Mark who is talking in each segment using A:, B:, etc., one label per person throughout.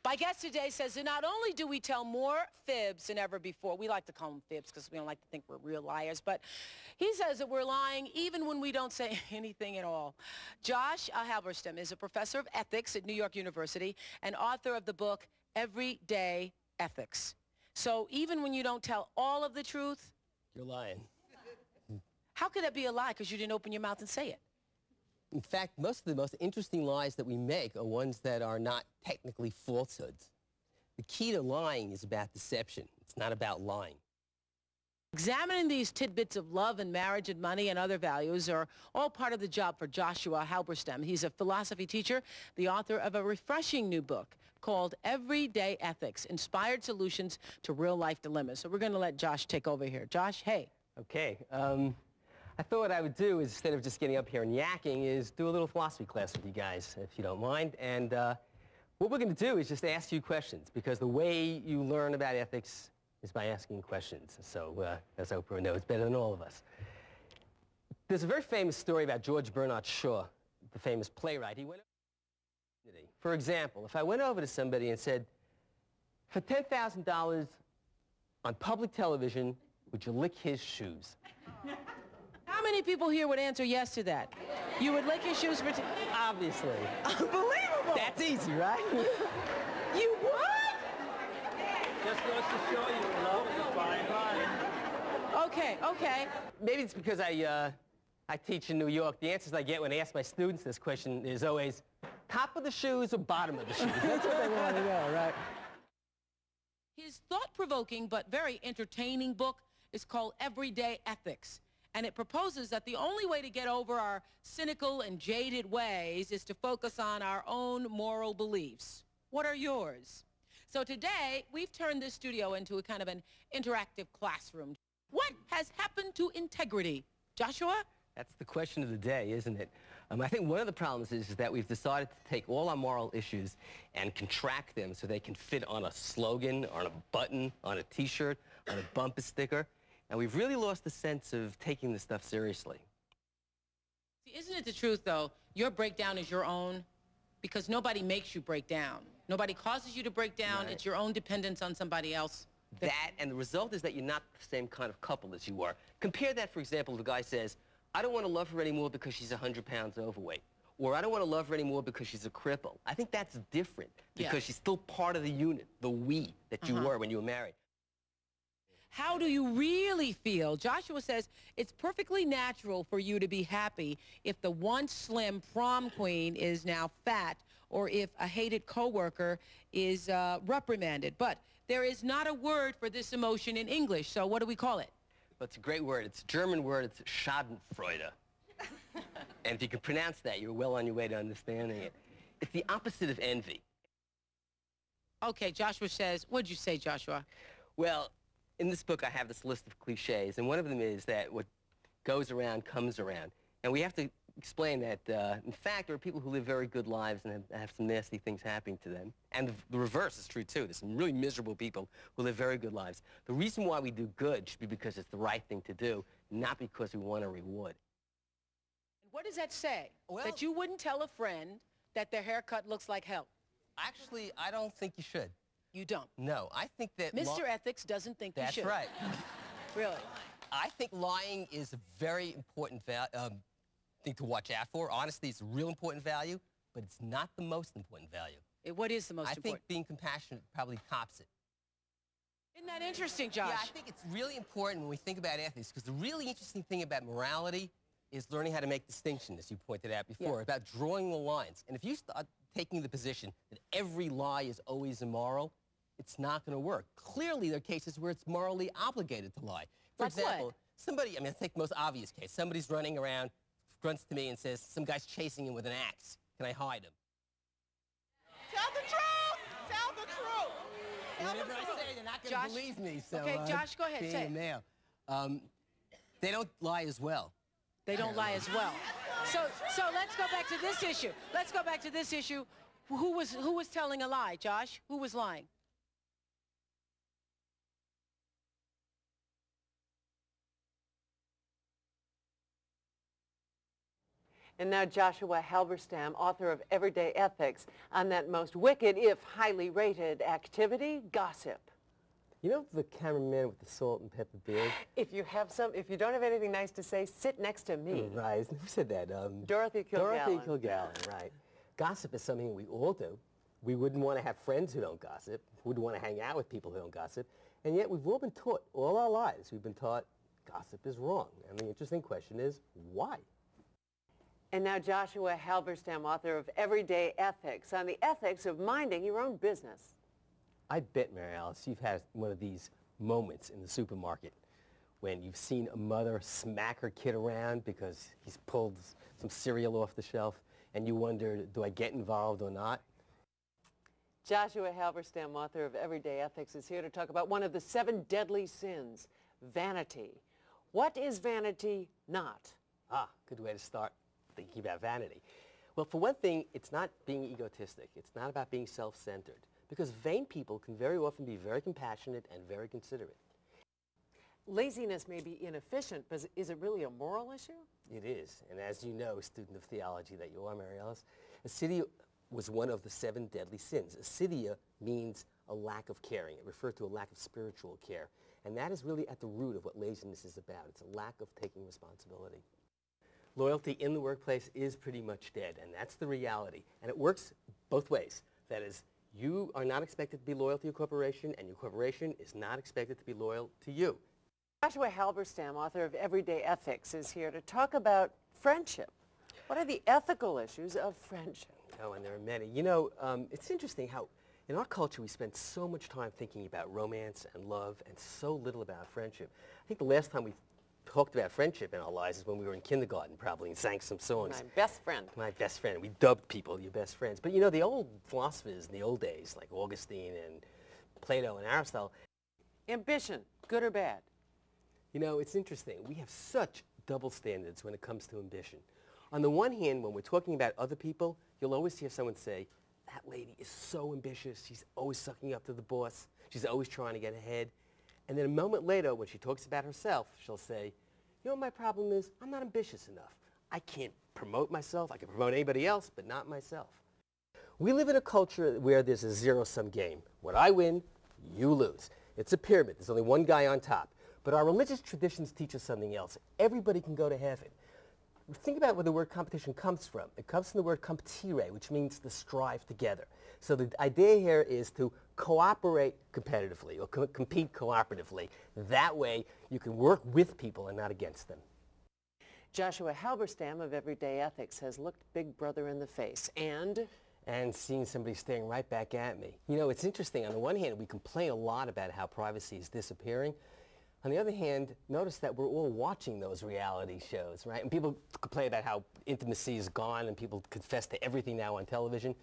A: My guest today says that not only do we tell more fibs than ever before, we like to call them fibs because we don't like to think we're real liars, but he says that we're lying even when we don't say anything at all. Josh Halberstam is a professor of ethics at New York University and author of the book Everyday Ethics. So even when you don't tell all of the truth,
B: you're lying.
A: How could that be a lie because you didn't open your mouth and say it?
B: In fact, most of the most interesting lies that we make are ones that are not technically falsehoods. The key to lying is about deception. It's not about lying.
A: Examining these tidbits of love and marriage and money and other values are all part of the job for Joshua Halberstam. He's a philosophy teacher, the author of a refreshing new book called Everyday Ethics, Inspired Solutions to Real-Life Dilemmas. So we're going to let Josh take over here. Josh, hey.
B: Okay. I thought what I would do is, instead of just getting up here and yakking, is do a little philosophy class with you guys, if you don't mind. And what we're going to do is just ask you questions, because the way you learn about ethics is by asking questions. So, as Oprah knows better than all of us. There's a very famous story about George Bernard Shaw, the famous playwright. He went over, for example, if I went over to somebody and said, for $10,000 on public television, would you lick his shoes?
A: How many people here would answer yes to that? You would lick your shoes for
B: Obviously.
A: Unbelievable!
B: That's easy, right?
A: You would?
C: Just goes to show you, love is a fine line.
A: Okay, okay.
B: Maybe it's because I teach in New York. The answers I get when I ask my students this question is always, top of the shoes or bottom of the shoes? That's what they want to know, right?
A: His thought-provoking but very entertaining book is called Everyday Ethics. And it proposes that the only way to get over our cynical and jaded ways is to focus on our own moral beliefs. What are yours? So today, we've turned this studio into a kind of an interactive classroom. What has happened to integrity? Joshua?
B: That's the question of the day, isn't it? I think one of the problems is that we've decided to take all our moral issues and contract them so they can fit on a slogan, on a button, on a T-shirt, on a bumper sticker. And we've really lost the sense of taking this stuff seriously.
A: See, isn't it the truth, though? Your breakdown is your own because nobody makes you break down. Nobody causes you to break down. Right. It's your own dependence on somebody else.
B: That, and the result is that you're not the same kind of couple as you were. Compare that, for example, the guy says, I don't want to love her anymore because she's 100 pounds overweight. Or I don't want to love her anymore because she's a cripple. I think that's different because she's still part of the unit, the we that you were when you were married.
A: How do you really feel? Joshua says it's perfectly natural for you to be happy if the once slim prom queen is now fat or if a hated coworker is reprimanded. But there is not a word for this emotion in English, so what do we call it?
B: Well, it's a great word. It's a German word. It's Schadenfreude. And if you can pronounce that, you're well on your way to understanding it. It's the opposite of envy.
A: Okay, Joshua says, what'd you say, Joshua?
B: Well, in this book, I have this list of cliches, and one of them is that what goes around comes around. And we have to explain that, in fact, there are people who live very good lives and have some nasty things happening to them. And the reverse is true, too. There's some really miserable people who live very good lives. The reason why we do good should be because it's the right thing to do, not because we want a reward.
A: And what does that say?
B: Well,
A: that you wouldn't tell a friend that their haircut looks like hell?
B: Actually, I don't think you should.
A: You don't?
B: No, I think that...
A: Mr. Ethics doesn't think you should.
B: That's right.
A: Really?
B: I think lying is a very important thing to watch out for. Honesty is a real important value, but it's not the most important value.
A: What is the most important?
B: I think being compassionate probably tops it.
A: Isn't that interesting, Josh?
B: Yeah, I think it's really important when we think about ethics, because the really interesting thing about morality is learning how to make distinctions, as you pointed out before, about drawing the lines. And if you start taking the position that every lie is always immoral, it's not going to work. Clearly, there are cases where it's morally obligated to lie. For example, somebody, I mean, let's take the most obvious case. Somebody's running around, grunts to me and says, some guy's chasing him with an axe. Can I hide him?
D: Tell the truth! Tell the truth!
B: Whatever I say, they're not going to believe me. So,
A: okay, Josh, go ahead,
B: being
A: say
B: a male. They don't lie as well.
A: They don't lie as well. So let's go back to this issue. Let's go back to this issue. Who was telling a lie, Josh? Who was lying?
E: And now Joshua Halberstam, author of Everyday Ethics, on that most wicked, if highly rated, activity, gossip.
B: You know the cameraman with the salt and pepper beard?
E: If you don't have anything nice to say, sit next to me.
B: Right. Who said that?
E: Dorothy Kilgallen.
B: Dorothy Kilgallen, right. Gossip is something we all do. We wouldn't want to have friends who don't gossip. We wouldn't want to hang out with people who don't gossip. And yet we've all been taught, all our lives, we've been taught gossip is wrong. And the interesting question is, why?
E: And now Joshua Halberstam, author of Everyday Ethics, on the ethics of minding your own business.
B: I bet, Mary Alice, you've had one of these moments in the supermarket when you've seen a mother smack her kid around because he's pulled some cereal off the shelf, and you wonder, do I get involved or not?
E: Joshua Halberstam, author of Everyday Ethics, is here to talk about one of the 7 deadly sins, vanity. What is vanity not?
B: Ah, good way to start thinking about vanity. Well, for one thing, it's not being egotistic. It's not about being self-centered, because vain people can very often be very compassionate and very considerate.
E: Laziness may be inefficient, but is it really a moral issue?
B: It is, and as you know, student of theology that you are, Mary Alice, acedia was one of the 7 deadly sins. Acedia means a lack of caring. It referred to a lack of spiritual care, and that is really at the root of what laziness is about. It's a lack of taking responsibility. Loyalty in the workplace is pretty much dead, and that's the reality. And it works both ways. That is, you are not expected to be loyal to your corporation, and your corporation is not expected to be loyal to you.
E: Joshua Halberstam, author of Everyday Ethics, is here to talk about friendship. What are the ethical issues of friendship?
B: Oh, and there are many. You know, it's interesting how in our culture we spend so much time thinking about romance and love and so little about friendship. I think the last time we talked about friendship in our lives is when we were in kindergarten, probably, and sang some songs.
E: My best friend.
B: My best friend. We dubbed people your best friends. But you know, the old philosophers in the old days, like Augustine and Plato and Aristotle.
E: Ambition, good or bad?
B: You know, it's interesting. We have such double standards when it comes to ambition. On the one hand, when we're talking about other people, you'll always hear someone say, that lady is so ambitious. She's always sucking up to the boss. She's always trying to get ahead. And then a moment later, when she talks about herself, she'll say, you know what my problem is? I'm not ambitious enough. I can't promote myself. I can promote anybody else, but not myself. We live in a culture where there's a zero-sum game. When I win, you lose. It's a pyramid. There's only one guy on top. But our religious traditions teach us something else. Everybody can go to heaven. Think about where the word competition comes from. It comes from the word competire, which means to strive together. So the idea here is to cooperate competitively or compete cooperatively. That way you can work with people and not against them.
E: Joshua Halberstam of Everyday Ethics has looked Big Brother in the face and
B: seeing somebody staring right back at me. You know, it's interesting. On the one hand, we complain a lot about how privacy is disappearing. On the other hand, notice that we're all watching those reality shows, right? And people complain about how intimacy is gone and people confess to everything now on television.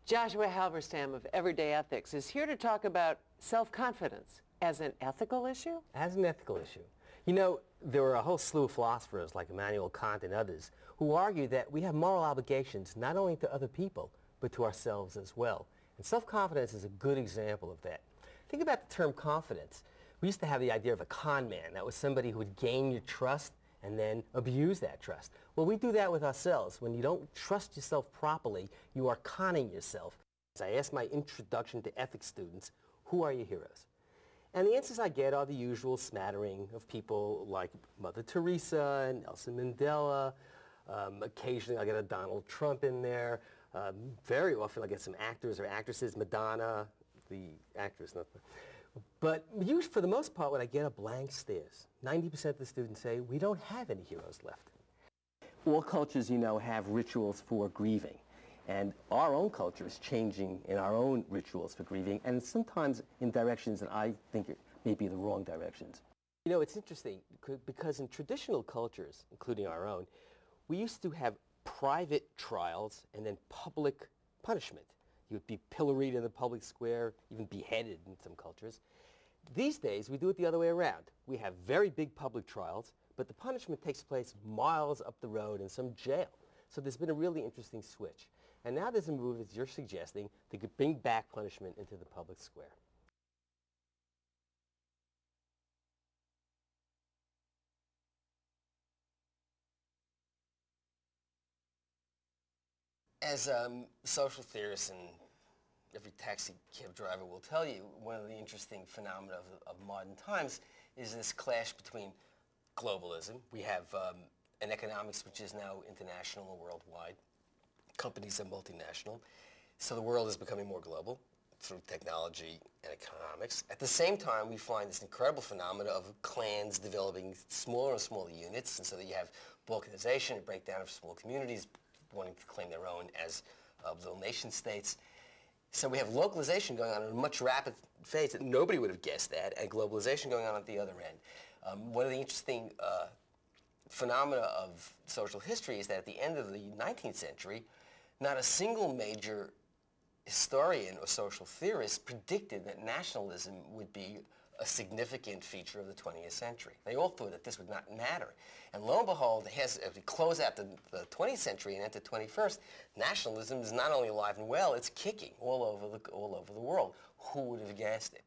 E: Joshua Halberstam of Everyday Ethics is here to talk about self-confidence as an ethical issue?
B: As an ethical issue. You know, there were a whole slew of philosophers like Immanuel Kant and others who argue that we have moral obligations not only to other people, but to ourselves as well. And self-confidence is a good example of that. Think about the term confidence. We used to have the idea of a con man. That was somebody who would gain your trust and then abuse that trust. Well, we do that with ourselves. When you don't trust yourself properly, you are conning yourself. As I ask my introduction to ethics students, who are your heroes? And the answers I get are the usual smattering of people like Mother Teresa and Nelson Mandela. Occasionally I'll get a Donald Trump in there. Very often I'll get some actors or actresses, Madonna, the actress, not the... But usually, for the most part, when I get a blank stares, 90% of the students say, we don't have any heroes left. All cultures, you know, have rituals for grieving. And our own culture is changing in our own rituals for grieving, and sometimes in directions that I think may be the wrong directions. You know, it's interesting, because in traditional cultures, including our own, we used to have private trials and then public punishment. You would be pilloried in the public square, even beheaded in some cultures. These days, we do it the other way around. We have very big public trials, but the punishment takes place miles up the road in some jail. So there's been a really interesting switch. And now there's a move, as you're suggesting, to bring back punishment into the public square. As social theorists and every taxi cab driver will tell you, one of the interesting phenomena of modern times is this clash between globalism. We have an economics which is now international and worldwide. Companies are multinational. So the world is becoming more global through technology and economics. At the same time, we find this incredible phenomena of clans developing smaller and smaller units, and so that you have balkanization, a breakdown of small communities wanting to claim their own as little nation states. So we have localization going on at a much rapid phase that nobody would have guessed at, and globalization going on at the other end. One of the interesting phenomena of social history is that at the end of the 19th century, not a single major historian or social theorist predicted that nationalism would be a significant feature of the 20th century. They all thought that this would not matter. And lo and behold, as we close out the 20th century and enter the 21st, nationalism is not only alive and well, it's kicking all over the world. Who would have guessed it?